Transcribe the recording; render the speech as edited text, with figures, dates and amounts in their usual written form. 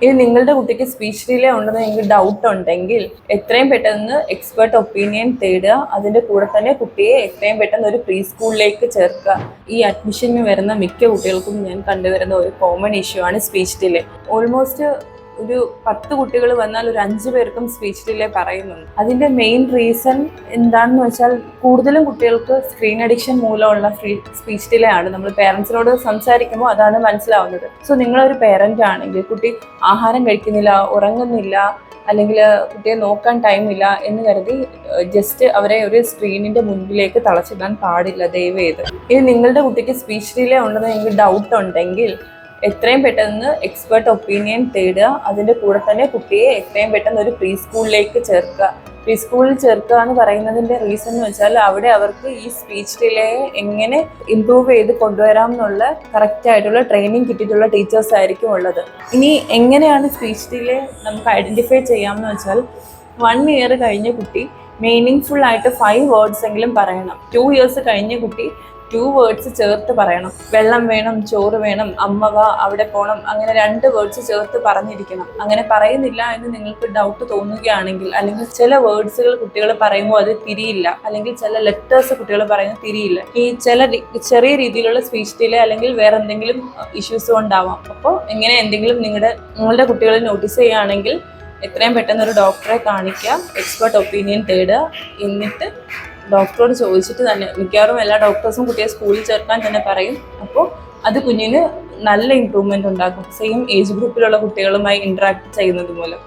ഇനി നിങ്ങളുടെ കുട്ടിക്ക് സ്പീച്ച് ഡിലേ ഉണ്ടെന്ന് നിങ്ങൾക്ക് ഡൗട്ട് ഉണ്ടെങ്കിൽ എത്രയും പെട്ടെന്ന് എക്സ്പെർട്ട് ഒപ്പീനിയൻ തേടുക. അതിൻ്റെ കൂടെ തന്നെ കുട്ടിയെ എത്രയും പെട്ടെന്ന് ഒരു പ്രീ സ്കൂളിലേക്ക് ചേർക്കുക. ഈ അഡ്മിഷന് വരുന്ന മിക്ക കുട്ടികൾക്കും ഞാൻ കണ്ടുവരുന്ന ഒരു കോമൺ ഇഷ്യൂ ആണ് സ്പീച്ച് ഡിലേ. ഓൾമോസ്റ്റ് ഒരു 10 കുട്ടികൾ വന്നാൽ ഒരു 5 പേർക്കും സ്പീച്ച് ഡിലേ പറയുന്നുണ്ട്. അതിൻ്റെ മെയിൻ റീസൺ എന്താണെന്ന് വെച്ചാൽ കൂടുതലും കുട്ടികൾക്ക് സ്ക്രീൻ അഡിക്ഷൻ മൂലമുള്ള സ്പീച്ച് ഡിലേ ആണ്. നമ്മൾ പേരൻസിനോട് സംസാരിക്കുമ്പോൾ അതാണ് മനസ്സിലാവുന്നത്. സോ നിങ്ങളൊരു പേരൻ്റ് ആണെങ്കിൽ കുട്ടി ആഹാരം കഴിക്കുന്നില്ല, ഉറങ്ങുന്നില്ല, അല്ലെങ്കിൽ കുട്ടിയെ നോക്കാൻ ടൈമില്ല എന്ന് കരുതി ജസ്റ്റ് അവരെ ഒരു സ്ക്രീനിൻ്റെ മുൻപിലേക്ക് തളച്ചിടാൻ പാടില്ല, ദയവേത്. ഇനി നിങ്ങളുടെ കുട്ടിക്ക് സ്പീച്ച് ഡിലേ ഉണ്ടെന്ന് നിങ്ങൾക്ക് ഡൗട്ട് ഉണ്ടെങ്കിൽ എത്രയും പെട്ടെന്ന് എക്സ്പെർട്ട് ഒപ്പീനിയൻ തേടുക. അതിൻ്റെ കൂടെ തന്നെ കുട്ടിയെ എത്രയും പെട്ടെന്ന് ഒരു പ്രീ സ്കൂളിലേക്ക് ചേർക്കുക. പ്രീ സ്കൂളിൽ ചേർക്കുക എന്ന് പറയുന്നതിൻ്റെ റീസൺ എന്ന് വെച്ചാൽ അവിടെ അവർക്ക് ഈ സ്പീച്ച് ഡിലേ എങ്ങനെ ഇമ്പ്രൂവ് ചെയ്ത് കൊണ്ടുവരാം എന്നുള്ള കറക്റ്റായിട്ടുള്ള ട്രെയിനിങ് കിട്ടിയിട്ടുള്ള ടീച്ചേഴ്സ് ആയിരിക്കും ഉള്ളത്. ഇനി എങ്ങനെയാണ് സ്പീച്ച് ഡിലേ നമുക്ക് ഐഡൻറ്റിഫൈ ചെയ്യാമെന്ന് വെച്ചാൽ 1 ഇയർ കഴിഞ്ഞ കുട്ടി മീനിങ് ഫുൾ ആയിട്ട് 5 വേർഡ്സ് എങ്കിലും പറയണം. 2 ഇയേഴ്സ് കഴിഞ്ഞ കുട്ടി 2 വേർഡ്സ് ചേർത്ത് പറയണം. വെള്ളം വേണം, ചോറ് വേണം, അമ്മ വാ, അവിടെ പോകണം, അങ്ങനെ 2 വേർഡ്സ് ചേർത്ത് പറഞ്ഞിരിക്കണം. അങ്ങനെ പറയുന്നില്ല എന്ന് നിങ്ങൾക്ക് ഡൗട്ട് തോന്നുകയാണെങ്കിൽ, അല്ലെങ്കിൽ ചില വേർഡ്സുകൾ കുട്ടികൾ പറയുമ്പോൾ അത് തിരിയില്ല, അല്ലെങ്കിൽ ചില ലെറ്റേഴ്സ് കുട്ടികൾ പറയുന്നത് തിരിയില്ല, ഈ ചെറിയ രീതിയിലുള്ള സ്പീച്ച് ഡിലേ അല്ലെങ്കിൽ വേറെ എന്തെങ്കിലും ഇഷ്യൂസ് കൊണ്ടാവാം. അപ്പോൾ ഇങ്ങനെ എന്തെങ്കിലും നിങ്ങളുടെ കുട്ടികളെ നോട്ടീസ് ചെയ്യുകയാണെങ്കിൽ എത്രയും പെട്ടെന്ന് ഒരു ഡോക്ടറെ കാണിക്കുക, എക്സ്പെർട്ട് ഒപ്പീനിയൻ തേടുക. എന്നിട്ട് ഡോക്ടറോട് ചോദിച്ചിട്ട് തന്നെ, മിക്കവാറും എല്ലാ ഡോക്ടേഴ്സും കുട്ടിയെ സ്കൂളിൽ ചേർക്കാൻ തന്നെ പറയും. അപ്പോൾ അത് കുഞ്ഞിന് നല്ല ഇമ്പ്രൂവ്മെൻ്റ് ഉണ്ടാക്കും, സെയിം ഏജ് ഗ്രൂപ്പിലുള്ള കുട്ടികളുമായി ഇൻട്രാക്ട് ചെയ്യുന്നത് മൂലം.